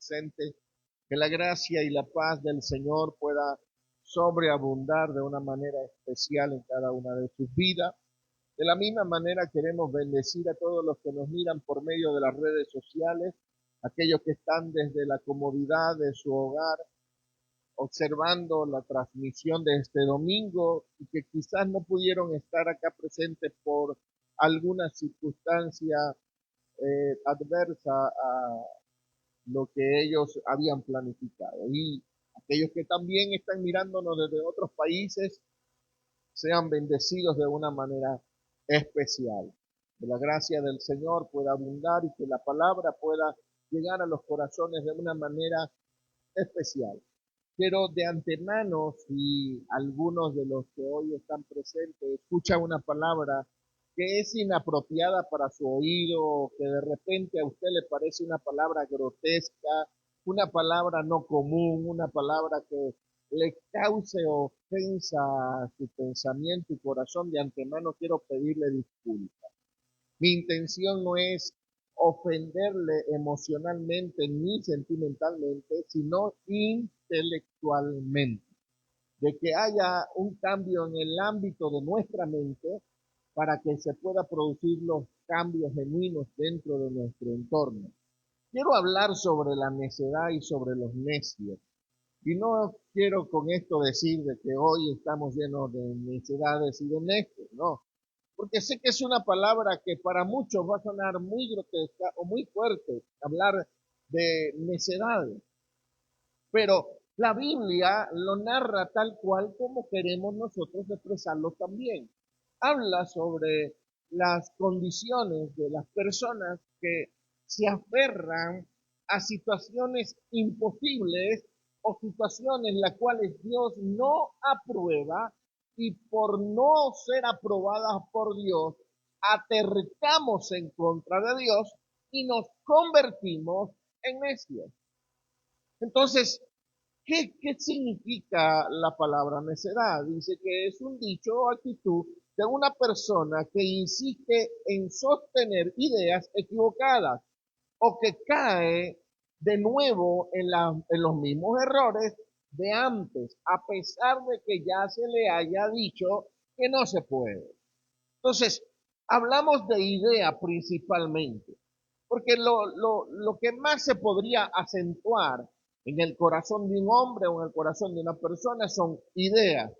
presente. Que la gracia y la paz del Señor pueda sobreabundar de una manera especial en cada una de sus vidas. De la misma manera queremos bendecir a todos los que nos miran por medio de las redes sociales, aquellos que están desde la comodidad de su hogar observando la transmisión de este domingo y que quizás no pudieron estar acá presentes por alguna circunstancia adversa a lo que ellos habían planificado. Y aquellos que también están mirándonos desde otros países, sean bendecidos de una manera especial. Que la gracia del Señor pueda abundar y que la palabra pueda llegar a los corazones de una manera especial. Quiero de antemano, si algunos de los que hoy están presentes escuchan una palabra que es inapropiada para su oído, o que de repente a usted le parece una palabra grotesca, una palabra no común, una palabra que le cause ofensa a su pensamiento y corazón, de antemano quiero pedirle disculpas. Mi intención no es ofenderle emocionalmente ni sentimentalmente, sino intelectualmente, de que haya un cambio en el ámbito de nuestra mente para que se pueda producir los cambios genuinos dentro de nuestro entorno. Quiero hablar sobre la necedad y sobre los necios. Y no quiero con esto decir de que hoy estamos llenos de necedades y de necios, no. Porque sé que es una palabra que para muchos va a sonar muy grotesca o muy fuerte, hablar de necedad. Pero la Biblia lo narra tal cual como queremos nosotros expresarlo también. Habla sobre las condiciones de las personas que se aferran a situaciones imposibles o situaciones las cuales Dios no aprueba, y por no ser aprobadas por Dios, aterricamos en contra de Dios y nos convertimos en necios. Entonces, ¿qué significa la palabra necedad? Dice que es un dicho o actitud de una persona que insiste en sostener ideas equivocadas o que cae de nuevo en los mismos errores de antes, a pesar de que ya se le haya dicho que no se puede. Entonces, hablamos de idea principalmente, porque lo que más se podría acentuar en el corazón de un hombre o en el corazón de una persona son ideas,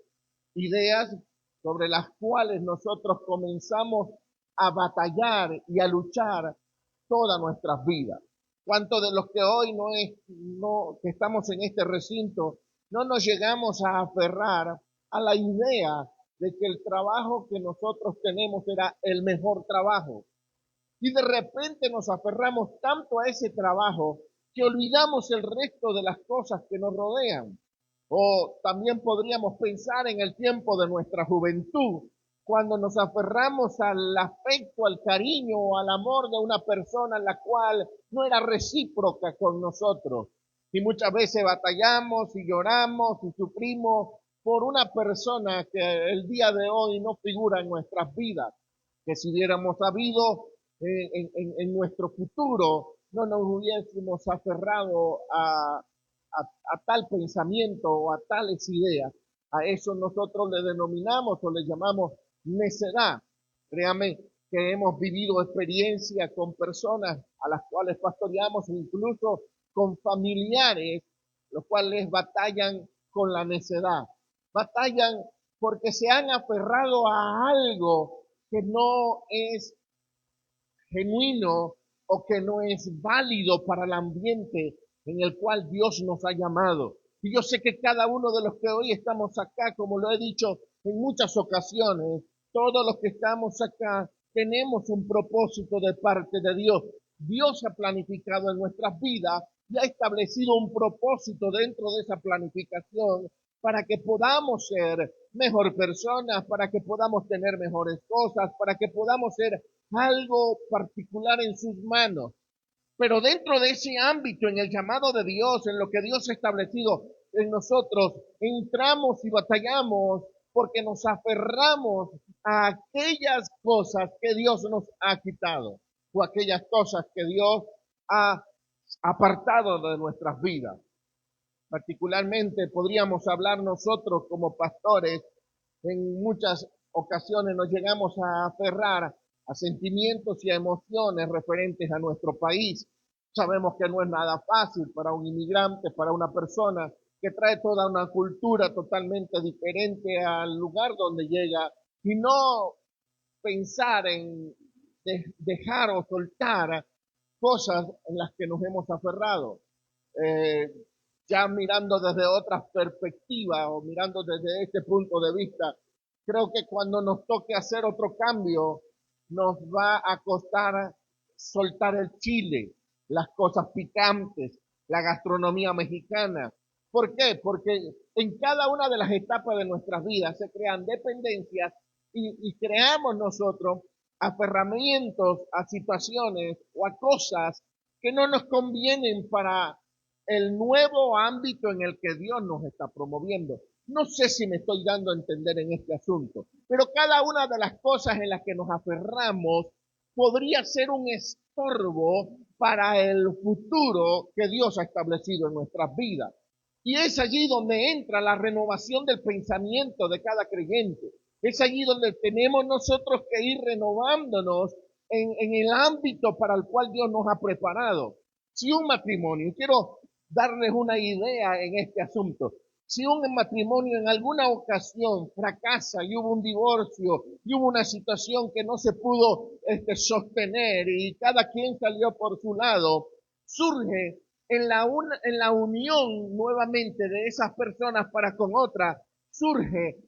ideas sobre las cuales nosotros comenzamos a batallar y a luchar todas nuestras vidas. ¿Cuántos de los que hoy que estamos en este recinto, no nos llegamos a aferrar a la idea de que el trabajo que nosotros tenemos era el mejor trabajo? Y de repente nos aferramos tanto a ese trabajo que olvidamos el resto de las cosas que nos rodean. O también podríamos pensar en el tiempo de nuestra juventud, cuando nos aferramos al afecto, al cariño o al amor de una persona la cual no era recíproca con nosotros. Y muchas veces batallamos y lloramos y sufrimos por una persona que el día de hoy no figura en nuestras vidas, que si hubiéramos sabido en nuestro futuro, no nos hubiésemos aferrado a tal pensamiento o a tales ideas. A eso nosotros le denominamos o le llamamos necedad. Créame que hemos vivido experiencias con personas a las cuales pastoreamos, incluso con familiares, los cuales batallan con la necedad. Batallan porque se han aferrado a algo que no es genuino o que no es válido para el ambiente en el cual Dios nos ha llamado. Y yo sé que cada uno de los que hoy estamos acá, como lo he dicho en muchas ocasiones, todos los que estamos acá tenemos un propósito de parte de Dios. Dios ha planificado en nuestras vidas y ha establecido un propósito dentro de esa planificación para que podamos ser mejor personas, para que podamos tener mejores cosas, para que podamos ser algo particular en sus manos. Pero dentro de ese ámbito, en el llamado de Dios, en lo que Dios ha establecido en nosotros, entramos y batallamos porque nos aferramos a aquellas cosas que Dios nos ha quitado o aquellas cosas que Dios ha apartado de nuestras vidas. Particularmente podríamos hablar nosotros como pastores, en muchas ocasiones nos llegamos a aferrar a sentimientos y a emociones referentes a nuestro país. Sabemos que no es nada fácil para un inmigrante, para una persona que trae toda una cultura totalmente diferente al lugar donde llega, y no pensar en dejar o soltar cosas en las que nos hemos aferrado. Eh, ya mirando desde otras perspectivas o mirando desde este punto de vista, creo que cuando nos toque hacer otro cambio, nos va a costar soltar el chile, las cosas picantes, la gastronomía mexicana. ¿Por qué? Porque en cada una de las etapas de nuestras vidas se crean dependencias y creamos nosotros aferramientos a situaciones o a cosas que no nos convienen para el nuevo ámbito en el que Dios nos está promoviendo. No sé si me estoy dando a entender en este asunto, pero cada una de las cosas en las que nos aferramos podría ser un estorbo para el futuro que Dios ha establecido en nuestras vidas. Y es allí donde entra la renovación del pensamiento de cada creyente. Es allí donde tenemos nosotros que ir renovándonos en el ámbito para el cual Dios nos ha preparado. Si un matrimonio, quiero darles una idea en este asunto, si un matrimonio en alguna ocasión fracasa y hubo un divorcio y hubo una situación que no se pudo sostener y cada quien salió por su lado, surge en la unión nuevamente de esas personas para con otras, surge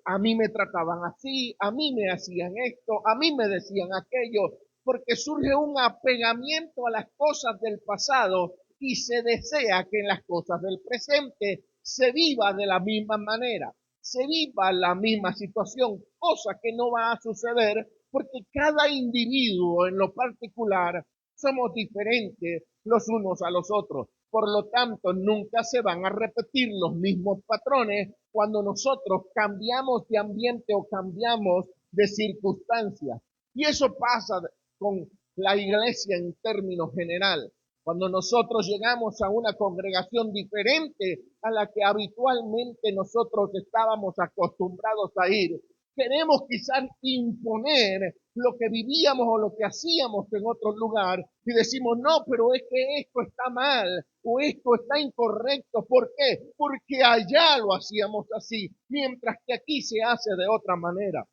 a mí me trataban así, a mí me hacían esto, a mí me decían aquello, porque surge un apegamiento a las cosas del pasado y se desea que en las cosas del presente se viva de la misma manera, se viva la misma situación, cosa que no va a suceder porque cada individuo en lo particular somos diferentes los unos a los otros. Por lo tanto, nunca se van a repetir los mismos patrones cuando nosotros cambiamos de ambiente o cambiamos de circunstancias. Y eso pasa con la iglesia en términos general. Cuando nosotros llegamos a una congregación diferente a la que habitualmente nosotros estábamos acostumbrados a ir, queremos quizás imponer lo que vivíamos o lo que hacíamos en otro lugar y decimos, no, pero es que esto está mal o esto está incorrecto. ¿Por qué? Porque allá lo hacíamos así, mientras que aquí se hace de otra manera.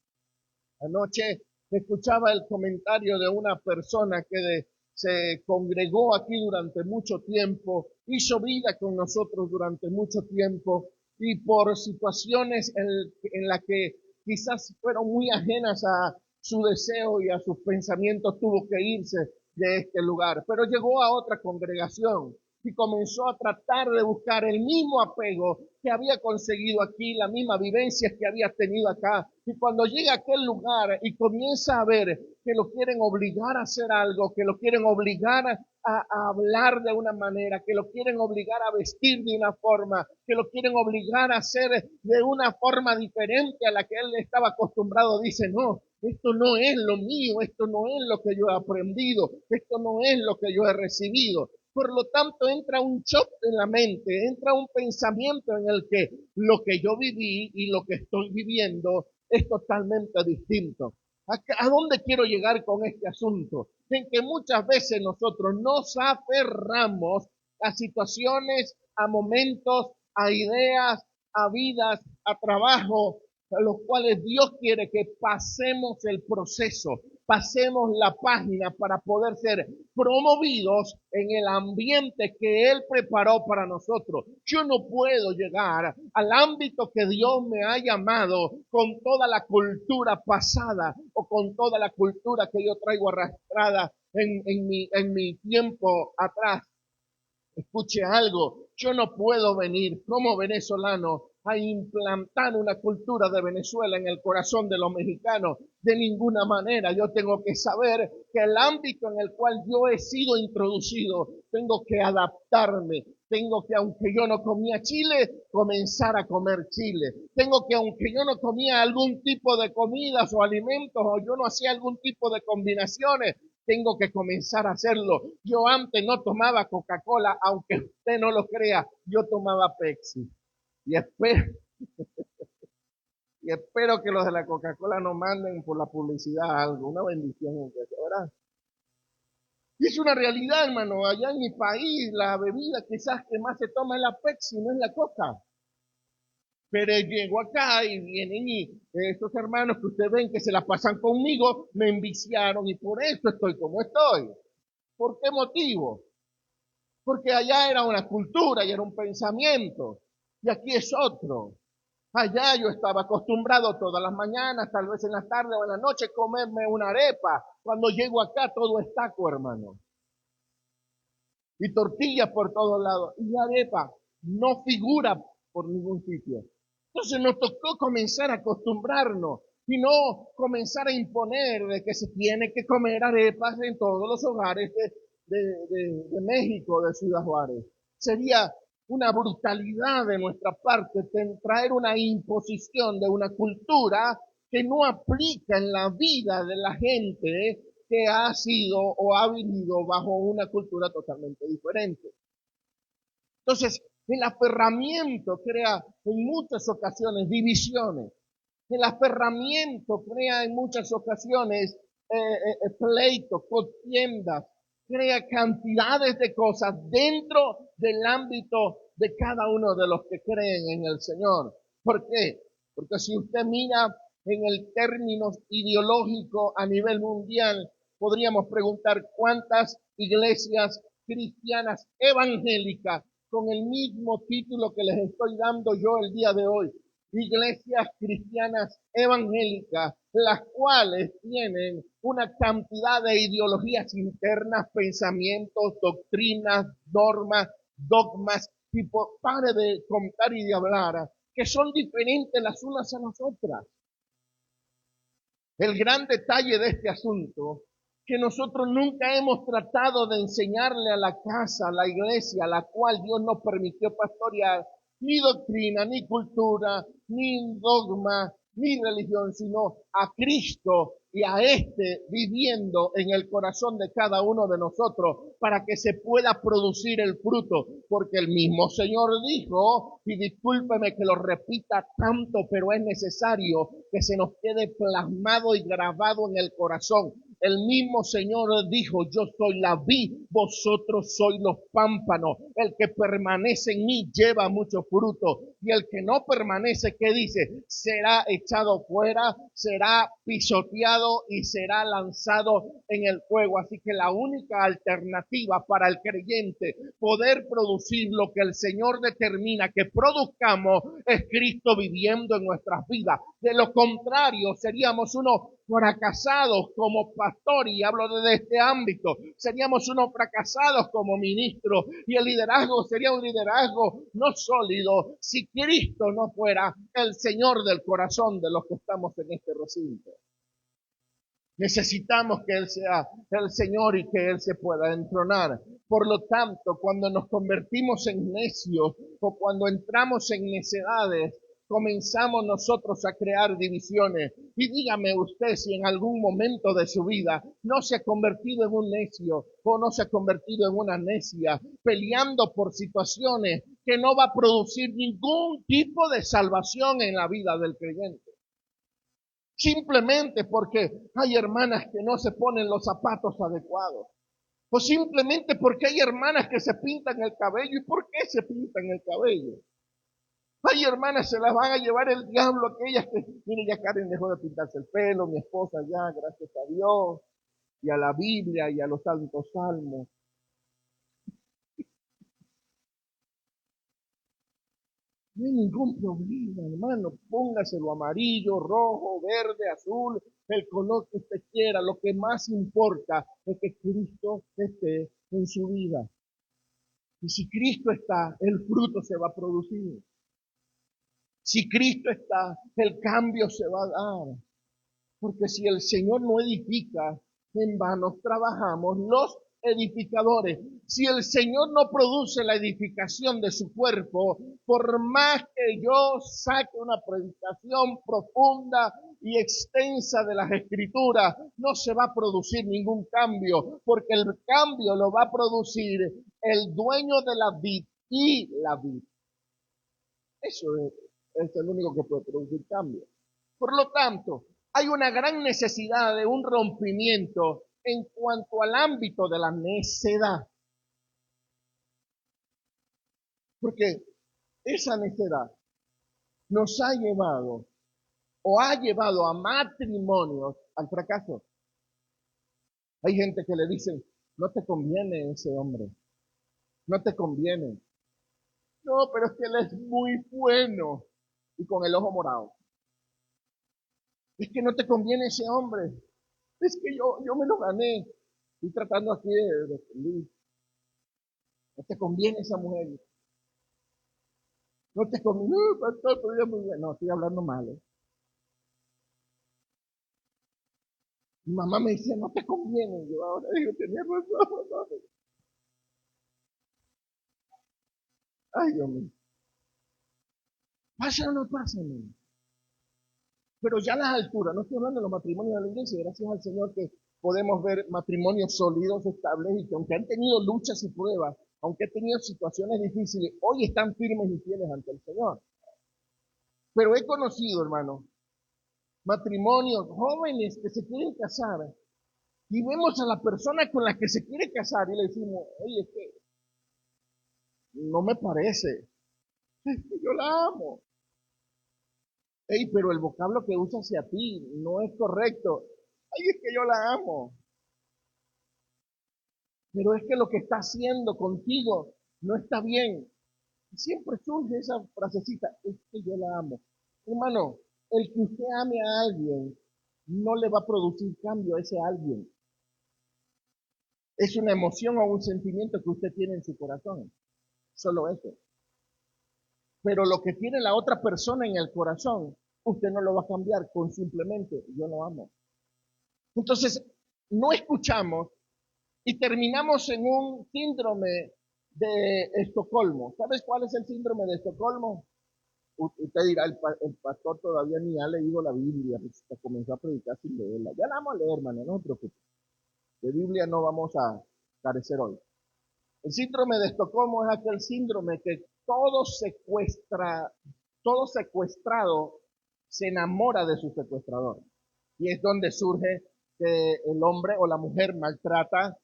Anoche escuchaba el comentario de una persona que se congregó aquí durante mucho tiempo, hizo vida con nosotros durante mucho tiempo y por situaciones en las que quizás fueron muy ajenas a su deseo y a sus pensamientos, tuvo que irse de este lugar, pero llegó a otra congregación y comenzó a tratar de buscar el mismo apego que había conseguido aquí, la misma vivencia que había tenido acá. Y cuando llega a aquel lugar y comienza a ver que lo quieren obligar a hacer algo, que lo quieren obligar a hablar de una manera, que lo quieren obligar a vestir de una forma, que lo quieren obligar a hacer de una forma diferente a la que él estaba acostumbrado, dice, no, esto no es lo mío, esto no es lo que yo he aprendido, esto no es lo que yo he recibido. Por lo tanto, entra un shock en la mente, entra un pensamiento en el que lo que yo viví y lo que estoy viviendo es totalmente distinto. ¿A dónde quiero llegar con este asunto? En que muchas veces nosotros nos aferramos a situaciones, a momentos, a ideas, a vidas, a trabajo, a los cuales Dios quiere que pasemos el proceso, pasemos la página para poder ser promovidos en el ambiente que Él preparó para nosotros. Yo no puedo llegar al ámbito que Dios me ha llamado con toda la cultura pasada o con toda la cultura que yo traigo arrastrada en mi tiempo atrás. Escuche algo, yo no puedo venir como venezolano a implantar una cultura de Venezuela en el corazón de los mexicanos. De ninguna manera. Yo tengo que saber que el ámbito en el cual yo he sido introducido, tengo que adaptarme. Tengo que, aunque yo no comía chile, comenzar a comer chile. Tengo que, aunque yo no comía algún tipo de comidas o alimentos, o yo no hacía algún tipo de combinaciones, tengo que comenzar a hacerlo. Yo antes no tomaba Coca-Cola, aunque usted no lo crea, yo tomaba Pepsi. Y espero, y espero que los de la Coca-Cola no manden por la publicidad algo, una bendición, ¿verdad? Y es una realidad, hermano. Allá en mi país, la bebida quizás que más se toma es la Pepsi, no es la Coca. Pero llego acá y vienen y estos hermanos que ustedes ven que se la pasan conmigo, me enviciaron y por eso estoy como estoy. ¿Por qué motivo? Porque allá era una cultura y era un pensamiento. Y aquí es otro. Allá yo estaba acostumbrado todas las mañanas, tal vez en la tarde o en la noche, comerme una arepa. Cuando llego acá todo es taco, hermano. Y tortillas por todos lados. Y la arepa no figura por ningún sitio. Entonces nos tocó comenzar a acostumbrarnos y no comenzar a imponer de que se tiene que comer arepas en todos los hogares de México, de Ciudad Juárez. Sería una brutalidad de nuestra parte traer una imposición de una cultura que no aplica en la vida de la gente que ha sido o ha vivido bajo una cultura totalmente diferente. Entonces, el aferramiento crea en muchas ocasiones divisiones. El aferramiento crea en muchas ocasiones pleitos, contiendas, crea cantidades de cosas dentro del ámbito de cada uno de los que creen en el Señor. ¿Por qué? Porque si usted mira en el término ideológico a nivel mundial, podríamos preguntar cuántas iglesias cristianas evangélicas con el mismo título que les estoy dando yo el día de hoy, iglesias cristianas evangélicas, las cuales tienen una cantidad de ideologías internas, pensamientos, doctrinas, normas, dogmas, tipo, pare de contar y de hablar, que son diferentes las unas a las otras. El gran detalle de este asunto, que nosotros nunca hemos tratado de enseñarle a la casa, a la iglesia, a la cual Dios nos permitió pastorear, ni doctrina, ni cultura, ni dogma, ni religión, sino a Cristo y a este viviendo en el corazón de cada uno de nosotros para que se pueda producir el fruto. Porque el mismo Señor dijo, y discúlpeme que lo repita tanto, pero es necesario que se nos quede plasmado y grabado en el corazón. El mismo Señor dijo, yo soy la vid, vosotros sois los pámpanos. El que permanece en mí lleva mucho fruto. Y el que no permanece, ¿qué dice? Será echado fuera, será pisoteado y será lanzado en el fuego. Así que la única alternativa para el creyente poder producir lo que el Señor determina que produzcamos es Cristo viviendo en nuestras vidas. De lo contrario, seríamos unos fracasados como pastor, y hablo desde este ámbito, seríamos unos fracasados como ministro, y el liderazgo sería un liderazgo no sólido si Cristo no fuera el Señor del corazón de los que estamos en este recinto. Necesitamos que Él sea el Señor y que Él se pueda entronar. Por lo tanto, cuando nos convertimos en necios o cuando entramos en necedades, comenzamos nosotros a crear divisiones. Y dígame usted si en algún momento de su vida no se ha convertido en un necio o no se ha convertido en una necia, peleando por situaciones que no va a producir ningún tipo de salvación en la vida del creyente. Simplemente porque hay hermanas que no se ponen los zapatos adecuados. O simplemente porque hay hermanas que se pintan el cabello. ¿Y por qué se pintan el cabello? Hay hermanas, se las van a llevar el diablo, aquellas que, mire, ya Karen dejó de pintarse el pelo, mi esposa ya, gracias a Dios, y a la Biblia, y a los santos salmos. No hay ningún problema, hermano. Póngaselo amarillo, rojo, verde, azul, el color que usted quiera. Lo que más importa es que Cristo esté en su vida. Y si Cristo está, el fruto se va a producir. Si Cristo está, el cambio se va a dar. Porque si el Señor no edifica, en vano trabajamos los edificadores. Si el Señor no produce la edificación de su cuerpo, por más que yo saque una predicación profunda y extensa de las Escrituras, no se va a producir ningún cambio, porque el cambio lo va a producir el dueño de la vid y la vid. Eso es el único que puede producir cambio. Por lo tanto, hay una gran necesidad de un rompimiento en cuanto al ámbito de la necedad. Porque esa necedad nos ha llevado o ha llevado a matrimonios al fracaso. Hay gente que le dicen, no te conviene ese hombre, no te conviene. No, pero es que él es muy bueno. Y con el ojo morado. Es que no te conviene ese hombre. Es que yo me lo gané. Estoy tratando aquí de no te conviene esa mujer. No te conviene. No, pastor, pero ella es muy bueno. No, estoy hablando mal. Mi mamá me decía, no te conviene. Yo ahora digo, tenía razón. No. Ay, Dios mío. ¿Pasa o no pasa, hermano? Pero ya a las alturas, no estoy hablando de los matrimonios de la iglesia, gracias al Señor que podemos ver matrimonios sólidos, estables y que aunque han tenido luchas y pruebas, aunque han tenido situaciones difíciles, hoy están firmes y fieles ante el Señor. Pero he conocido, hermano, matrimonios jóvenes que se quieren casar y vemos a la persona con la que se quiere casar y le decimos, oye, es que no me parece, es que yo la amo. Ey, pero el vocablo que usa hacia ti no es correcto. Ay, es que yo la amo. Pero es que lo que está haciendo contigo no está bien. Y siempre surge esa frasecita, es que yo la amo. Hermano, el que usted ame a alguien no le va a producir cambio a ese alguien. Es una emoción o un sentimiento que usted tiene en su corazón. Solo eso. Pero lo que tiene la otra persona en el corazón, usted no lo va a cambiar con simplemente yo lo amo. Entonces, no escuchamos y terminamos en un síndrome de Estocolmo. ¿Sabes cuál es el síndrome de Estocolmo? Usted dirá, el pastor todavía ni ha leído la Biblia, pues comenzó a predicar sin leerla. Ya la vamos a leer, hermano, no se preocupe. De Biblia no vamos a carecer hoy. El síndrome de Estocolmo es aquel síndrome que todo secuestrado se enamora de su secuestrador. Y es donde surge que el hombre o la mujer maltrata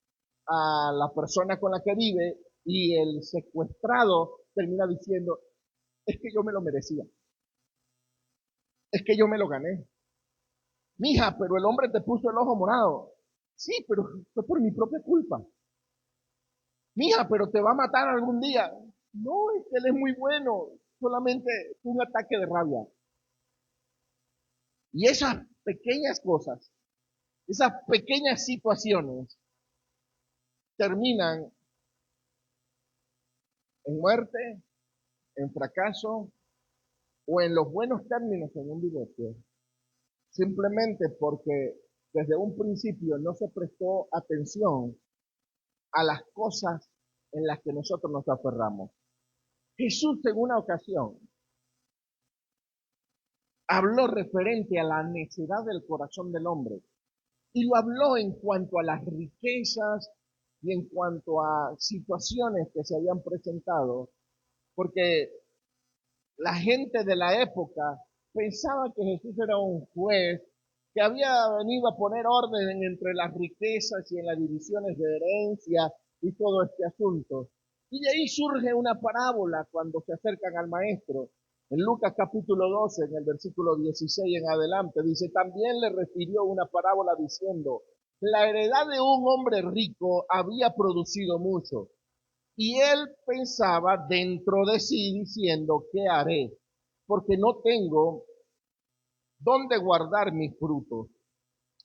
a la persona con la que vive y el secuestrado termina diciendo, es que yo me lo merecía, es que yo me lo gané. Mija, pero el hombre te puso el ojo morado. Sí, pero fue por mi propia culpa. Mija, pero te va a matar algún día. No, es que él es muy bueno, solamente fue un ataque de rabia. Y esas pequeñas cosas, esas pequeñas situaciones terminan en muerte, en fracaso o en los buenos términos en un divorcio, simplemente porque desde un principio no se prestó atención a las cosas en las que nosotros nos aferramos. Jesús en una ocasión habló referente a la necedad del corazón del hombre y lo habló en cuanto a las riquezas y en cuanto a situaciones que se habían presentado, porque la gente de la época pensaba que Jesús era un juez que había venido a poner orden entre las riquezas y en las divisiones de herencia y todo este asunto. Y de ahí surge una parábola cuando se acercan al maestro. En Lucas capítulo 12, en el versículo 16 en adelante, dice, también le refirió una parábola diciendo, la heredad de un hombre rico había producido mucho. Y él pensaba dentro de sí diciendo, ¿qué haré? Porque no tengo dónde guardar mis frutos.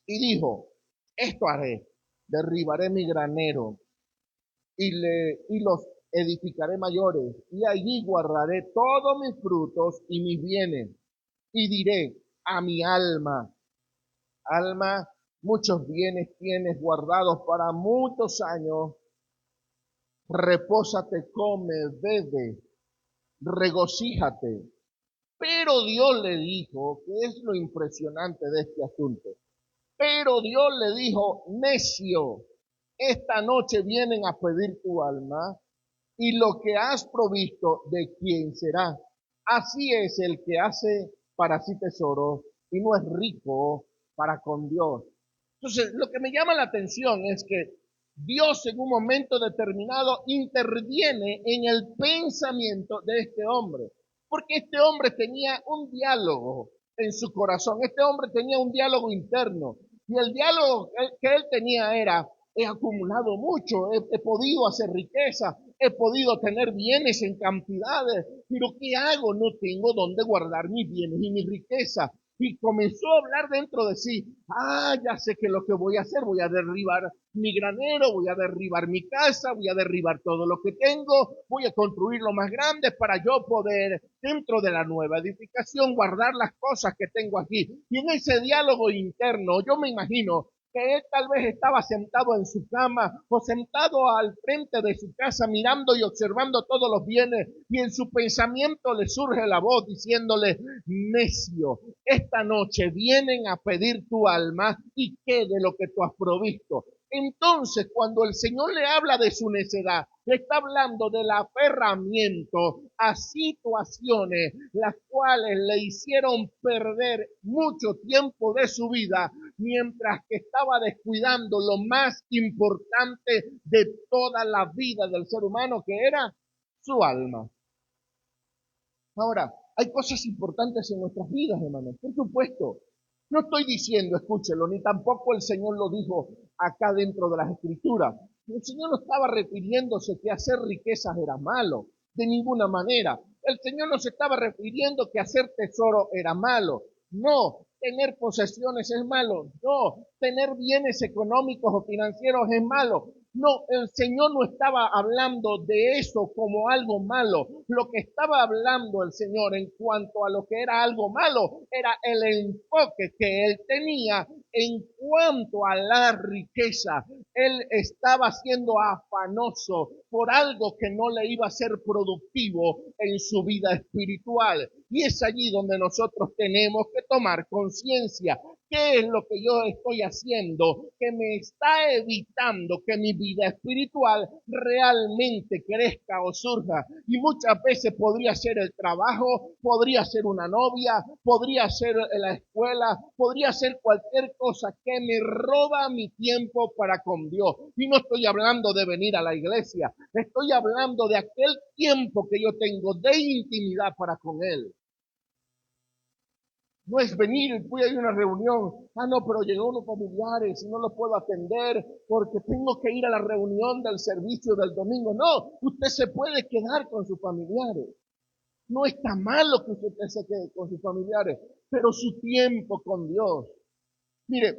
Y dijo, esto haré, derribaré mi granero y los edificaré mayores, y allí guardaré todos mis frutos y mis bienes. Y diré a mi alma, alma, muchos bienes tienes guardados para muchos años, repósate, come, bebe, regocíjate. Pero Dios le dijo, que es lo impresionante de este asunto, pero Dios le dijo, necio, esta noche vienen a pedir tu alma y lo que has provisto, ¿de quién será? Así es el que hace para sí tesoro y no es rico para con Dios. Entonces, lo que me llama la atención es que Dios en un momento determinado interviene en el pensamiento de este hombre, porque este hombre tenía un diálogo en su corazón, este hombre tenía un diálogo interno, y el diálogo que él tenía era, he acumulado mucho, he podido hacer riqueza, he podido tener bienes en cantidades, pero ¿qué hago? No tengo dónde guardar mis bienes y mi riqueza. Y comenzó a hablar dentro de sí, ya sé que lo que voy a hacer, voy a derribar mi granero, voy a derribar mi casa, voy a derribar todo lo que tengo, voy a construir lo más grande para yo poder, dentro de la nueva edificación, guardar las cosas que tengo aquí. Y en ese diálogo interno, yo me imagino que él tal vez estaba sentado en su cama o sentado al frente de su casa mirando y observando todos los bienes y en su pensamiento le surge la voz diciéndole, necio, esta noche vienen a pedir tu alma y qué de lo que tú has provisto. Entonces, cuando el Señor le habla de su necedad, le está hablando del aferramiento a situaciones las cuales le hicieron perder mucho tiempo de su vida, mientras que estaba descuidando lo más importante de toda la vida del ser humano, que era su alma. Ahora, hay cosas importantes en nuestras vidas, hermanos, por supuesto. No estoy diciendo, escúchelo, ni tampoco el Señor lo dijo acá dentro de las Escrituras. El Señor no estaba refiriéndose que hacer riquezas era malo, de ninguna manera. El Señor no se estaba refiriendo que hacer tesoro era malo. No, tener posesiones es malo. No, tener bienes económicos o financieros es malo. No, el Señor no estaba hablando de eso como algo malo. Lo que estaba hablando el Señor en cuanto a lo que era algo malo era el enfoque que él tenía en cuanto a la riqueza. Él estaba siendo afanoso por algo que no le iba a ser productivo en su vida espiritual. Y es allí donde nosotros tenemos que tomar conciencia. ¿Qué es lo que yo estoy haciendo que me está evitando que mi vida espiritual realmente crezca o surja? Y muchas veces podría ser el trabajo, podría ser una novia, podría ser la escuela, podría ser cualquier cosa que me roba mi tiempo para con Dios. Y no estoy hablando de venir a la iglesia, estoy hablando de aquel tiempo que yo tengo de intimidad para con Él. No es venir, voy a ir a una reunión. No, pero llegó unos familiares y no los puedo atender porque tengo que ir a la reunión del servicio del domingo. No, usted se puede quedar con sus familiares. No está malo que usted se quede con sus familiares, pero su tiempo con Dios. Mire,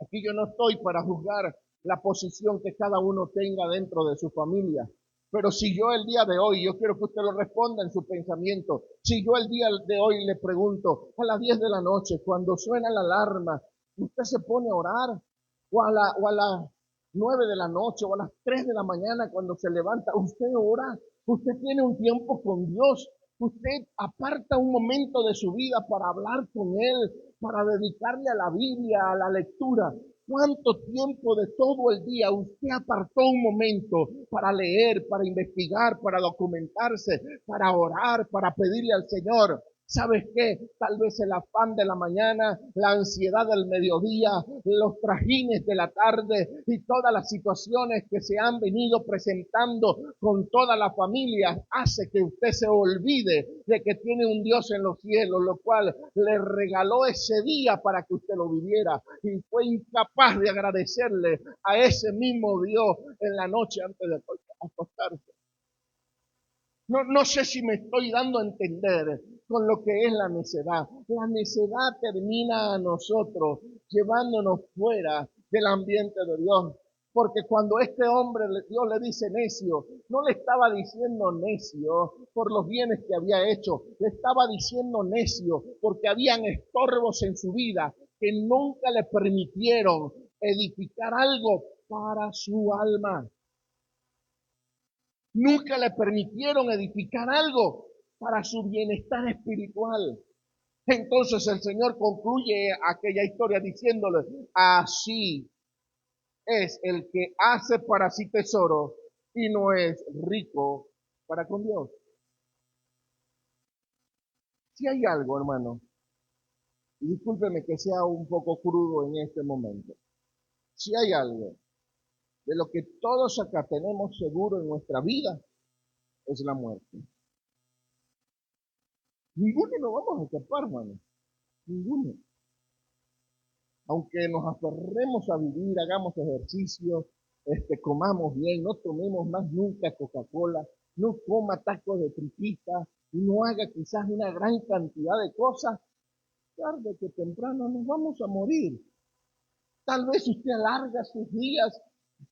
aquí yo no estoy para juzgar la posición que cada uno tenga dentro de su familia. Pero si yo el día de hoy, yo quiero que usted lo responda en su pensamiento, si yo el día de hoy le pregunto a las 10 de la noche, cuando suena la alarma, usted se pone a orar, o a las 9 de la noche, o a las 3 de la mañana cuando se levanta, usted ora, usted tiene un tiempo con Dios, usted aparta un momento de su vida para hablar con Él, para dedicarle a la Biblia, a la lectura. ¿Cuánto tiempo de todo el día usted apartó un momento para leer, para investigar, para documentarse, para orar, para pedirle al Señor? ¿Sabes qué? Tal vez el afán de la mañana, la ansiedad del mediodía, los trajines de la tarde y todas las situaciones que se han venido presentando con toda la familia hace que usted se olvide de que tiene un Dios en los cielos, lo cual le regaló ese día para que usted lo viviera y fue incapaz de agradecerle a ese mismo Dios en la noche antes de acostarse. No sé si me estoy dando a entender con lo que es la necedad. La necedad termina a nosotros llevándonos fuera del ambiente de Dios. Porque cuando este hombre, Dios le dice necio, no le estaba diciendo necio por los bienes que había hecho, le estaba diciendo necio porque habían estorbos en su vida que nunca le permitieron edificar algo para su alma. Nunca le permitieron edificar algo para su bienestar espiritual. Entonces el Señor concluye aquella historia diciéndole, así es el que hace para sí tesoro y no es rico para con Dios. Si hay algo, hermano, y discúlpeme que sea un poco crudo en este momento, si hay algo de lo que todos acá tenemos seguro en nuestra vida, es la muerte. Ninguno nos vamos a escapar, hermano. Ninguno. Aunque nos aferremos a vivir, hagamos ejercicio, comamos bien, no tomemos más nunca Coca-Cola, no coma tacos de tripita, y no haga quizás una gran cantidad de cosas, tarde que temprano nos vamos a morir. Tal vez usted alarga sus días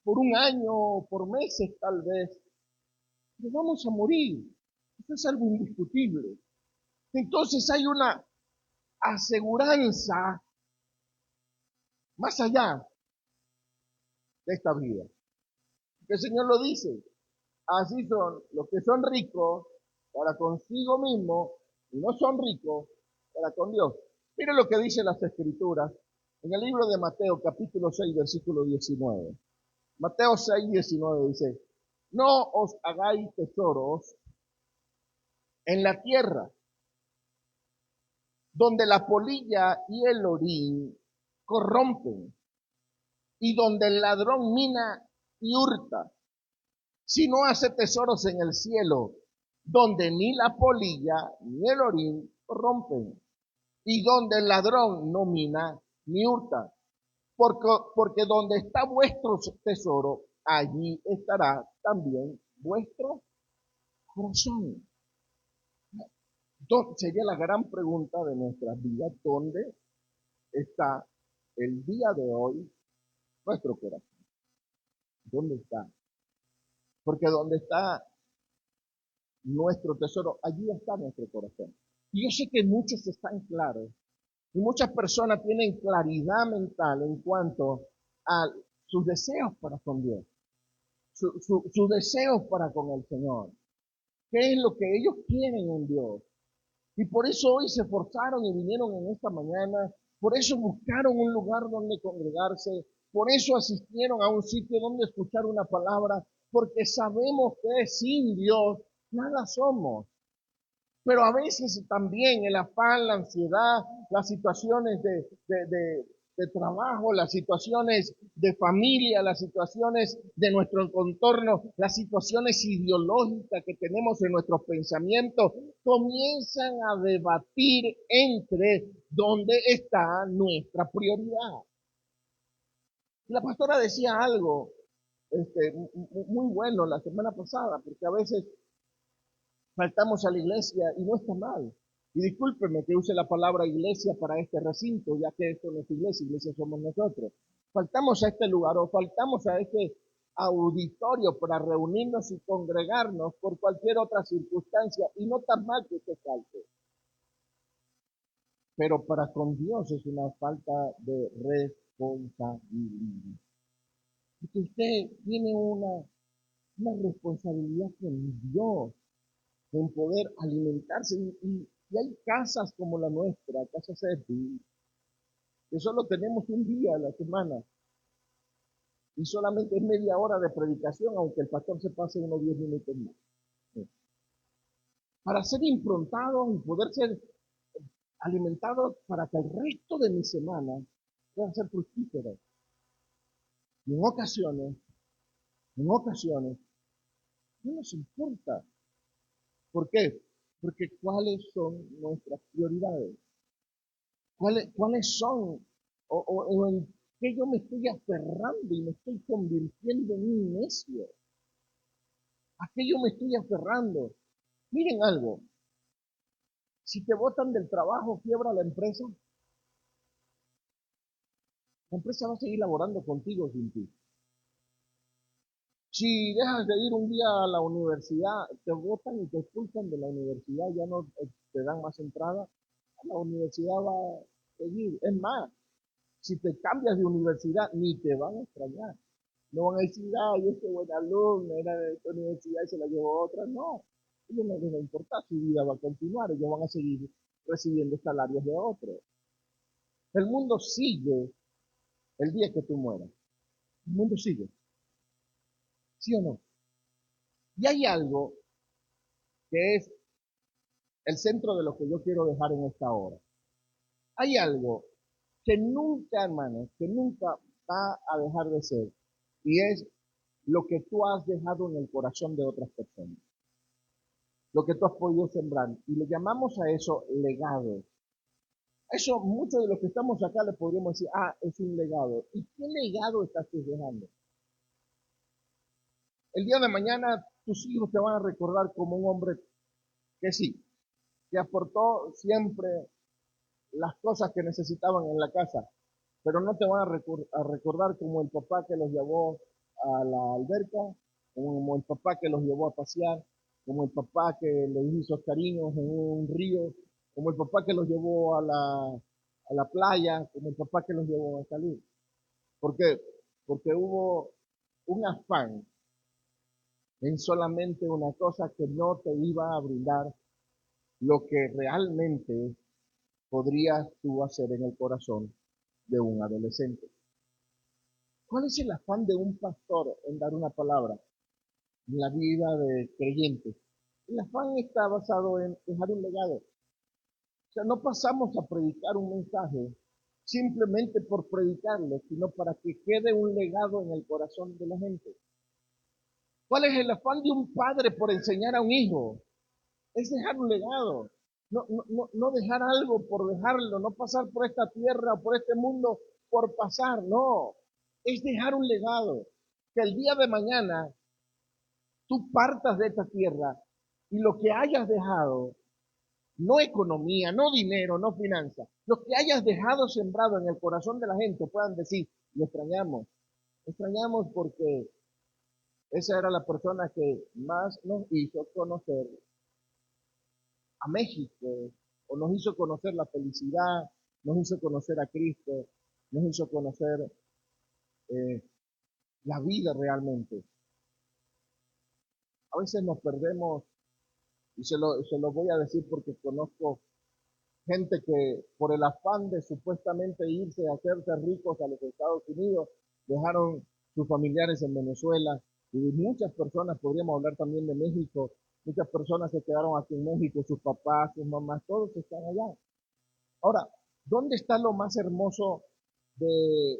por un año o por meses, tal vez. Nos vamos a morir. Esto es algo indiscutible. Entonces hay una aseguranza más allá de esta vida. El Señor lo dice. Así son los que son ricos para consigo mismo y no son ricos para con Dios. Miren lo que dice las Escrituras en el libro de Mateo, capítulo 6, versículo 19. Mateo 6, 19 dice, no os hagáis tesoros en la tierra, donde la polilla y el orín corrompen, y donde el ladrón mina y hurta, sino hace tesoros en el cielo, donde ni la polilla ni el orín corrompen, y donde el ladrón no mina ni hurta. Porque donde está vuestro tesoro, allí estará también vuestro corazón. Entonces, sería la gran pregunta de nuestras vidas, ¿dónde está el día de hoy nuestro corazón? ¿Dónde está? Porque donde está nuestro tesoro, allí está nuestro corazón. Y yo sé que muchos están claros, y muchas personas tienen claridad mental en cuanto a sus deseos para con Dios, sus deseos para con el Señor. ¿Qué es lo que ellos quieren en Dios? Y por eso hoy se esforzaron y vinieron en esta mañana, por eso buscaron un lugar donde congregarse, por eso asistieron a un sitio donde escuchar una palabra, porque sabemos que sin Dios nada somos. Pero a veces también el afán, la ansiedad, las situaciones de trabajo, las situaciones de familia, las situaciones de nuestro contorno, las situaciones ideológicas que tenemos en nuestros pensamientos, comienzan a debatir entre dónde está nuestra prioridad. Y la pastora decía algo muy bueno la semana pasada, porque a veces faltamos a la iglesia y no está mal. Y discúlpeme que use la palabra iglesia para este recinto, ya que esto no es iglesia, iglesia somos nosotros. Faltamos a este lugar o faltamos a este auditorio para reunirnos y congregarnos por cualquier otra circunstancia y no está mal que se falte. Pero para con Dios es una falta de responsabilidad. Porque usted tiene una responsabilidad con Dios en poder alimentarse. Y hay casas como la nuestra, casas Servi, que solo tenemos un día a la semana y solamente es media hora de predicación, aunque el pastor se pase unos 10 minutos más. Para ser improntados y poder ser alimentados para que el resto de mi semana puedan ser fructíferos. Y en ocasiones, no nos importa. ¿Por qué? Porque ¿cuáles son nuestras prioridades? ¿Cuáles son? O en qué yo me estoy aferrando y me estoy convirtiendo en un necio. ¿A qué yo me estoy aferrando? Miren algo. Si te botan del trabajo, quiebra la empresa va a seguir laborando contigo sin ti. Si dejas de ir un día a la universidad, te botan y te expulsan de la universidad, ya no te dan más entrada, la universidad va a seguir. Es más, si te cambias de universidad, ni te van a extrañar. No van a decir, ay, este buen alumno era de esta universidad y se la llevó a otra. No, a ellos no les va a importar, su vida va a continuar, ellos van a seguir recibiendo salarios de otros. El mundo sigue el día que tú mueras. El mundo sigue, ¿sí o no? Y hay algo que es el centro de lo que yo quiero dejar en esta hora. Hay algo que nunca, hermanos, que nunca va a dejar de ser, y es lo que tú has dejado en el corazón de otras personas, lo que tú has podido sembrar, y le llamamos a eso legado. Eso, muchos de los que estamos acá le podríamos decir, ah, es un legado. ¿Y qué legado estás tú dejando? El día de mañana tus hijos te van a recordar como un hombre que sí, que aportó siempre las cosas que necesitaban en la casa, pero no te van a recordar como el papá que los llevó a la alberca, como el papá que los llevó a pasear, como el papá que les hizo cariños en un río, como el papá que los llevó a la playa, como el papá que los llevó a salir. ¿Por qué? Porque hubo un afán en solamente una cosa que no te iba a brindar lo que realmente podrías tú hacer en el corazón de un adolescente. ¿Cuál es el afán de un pastor en dar una palabra en la vida de creyentes? El afán está basado en dejar un legado. O sea, no pasamos a predicar un mensaje simplemente por predicarlo, sino para que quede un legado en el corazón de la gente. ¿Cuál es el afán de un padre por enseñar a un hijo? Es dejar un legado. No dejar algo por dejarlo, no pasar por esta tierra, por este mundo, por pasar, no. Es dejar un legado. Que el día de mañana tú partas de esta tierra y lo que hayas dejado, no economía, no dinero, no finanzas, lo que hayas dejado sembrado en el corazón de la gente puedan decir, lo extrañamos. Extrañamos porque esa era la persona que más nos hizo conocer a México, o nos hizo conocer la felicidad, nos hizo conocer a Cristo, nos hizo conocer eh, la vida realmente. A veces nos perdemos, y se lo voy a decir porque conozco gente que por el afán de supuestamente irse a hacerse ricos a los Estados Unidos, dejaron sus familiares en Venezuela, y muchas personas, podríamos hablar también de México, muchas personas se quedaron aquí en México, sus papás, sus mamás, todos están allá. Ahora, ¿dónde está lo más hermoso de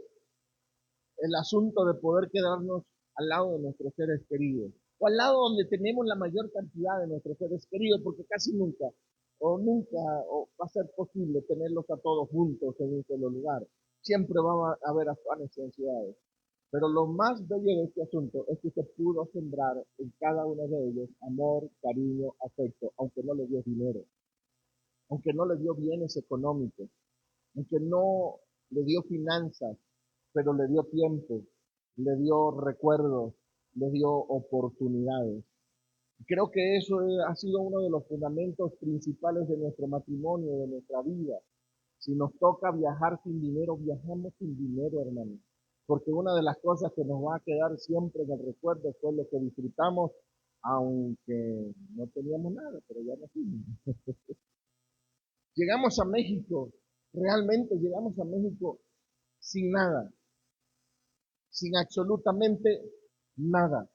el asunto de poder quedarnos al lado de nuestros seres queridos? O al lado donde tenemos la mayor cantidad de nuestros seres queridos, porque casi nunca, o nunca va a ser posible tenerlos a todos juntos en un solo lugar. Siempre va a haber afanes y ansiedades. Pero lo más bello de este asunto es que se pudo sembrar en cada uno de ellos amor, cariño, afecto, aunque no le dio dinero, aunque no le dio bienes económicos, aunque no le dio finanzas, pero le dio tiempo, le dio recuerdos, le dio oportunidades. Creo que eso ha sido uno de los fundamentos principales de nuestro matrimonio, de nuestra vida. Si nos toca viajar sin dinero, viajamos sin dinero, hermano. Porque una de las cosas que nos va a quedar siempre en el recuerdo fue lo que disfrutamos, aunque no teníamos nada, pero ya nos fuimos. Llegamos a México, realmente llegamos a México sin nada, sin absolutamente nada,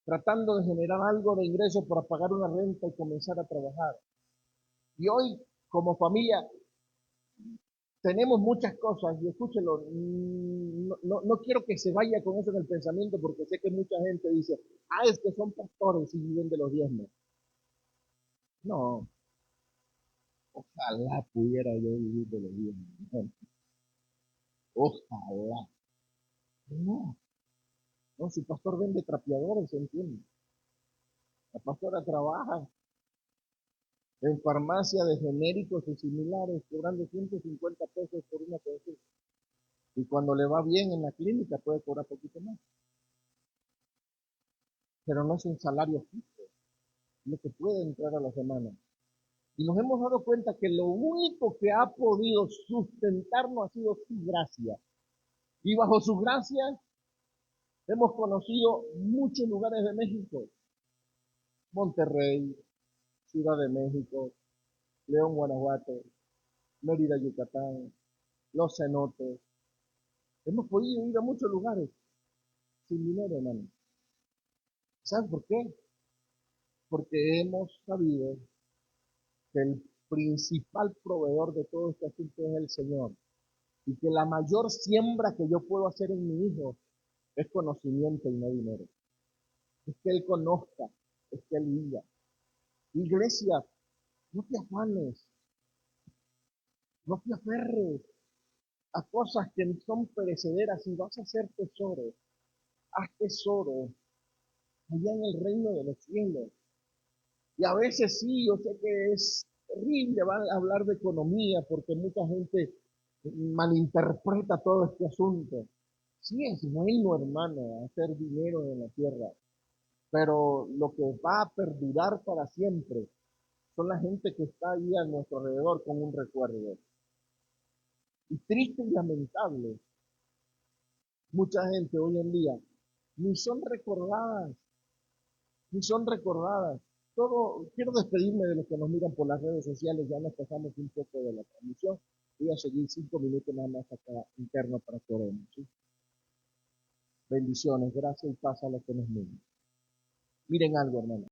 tratando de generar algo de ingreso para pagar una renta y comenzar a trabajar. Y hoy, como familia, tenemos muchas cosas, y escúchelo, no quiero que se vaya con eso en el pensamiento, porque sé que mucha gente dice, ah, es que son pastores y viven de los diezmos. No, ojalá pudiera yo vivir de los diezmos. Ojalá. No, no, si pastor vende trapeadores, ¿se entiende? La pastora trabaja en farmacia de genéricos y similares, cobrando 150 pesos por una consulta. Y cuando le va bien en la clínica puede cobrar poquito más. Pero no es un salario fijo, es lo que puede entrar a la semana. Y nos hemos dado cuenta que lo único que ha podido sustentarnos ha sido su gracia. Y bajo su gracia Hemos conocido muchos lugares de México: Monterrey, Ciudad de México, León, Guanajuato, Mérida, Yucatán, Los Cenotes. Hemos podido ir a muchos lugares sin dinero, hermano. ¿Sabes por qué? Porque hemos sabido que el principal proveedor de todo este asunto es el Señor, y que la mayor siembra que yo puedo hacer en mi hijo es conocimiento y no dinero. Es que él conozca, es que él viva. Iglesia, no te afanes, no te aferres a cosas que son perecederas y vas a hacer tesoro. Haz tesoro allá en el reino de los cielos. Y a veces sí, yo sé que es terrible hablar de economía porque mucha gente malinterpreta todo este asunto. Sí es bueno, hermano, hacer dinero en la tierra, pero lo que va a perdurar para siempre son la gente que está ahí a nuestro alrededor con un recuerdo. Y triste y lamentable, mucha gente hoy en día ni son recordadas, ni son recordadas. Todo, quiero despedirme de los que nos miran por las redes sociales, ya nos pasamos un poco de la transmisión. Voy a seguir 5 minutos nada más acá interno para que oremos, ¿sí? Bendiciones, gracias y paz a los que nos miran. Miren algo, hermano.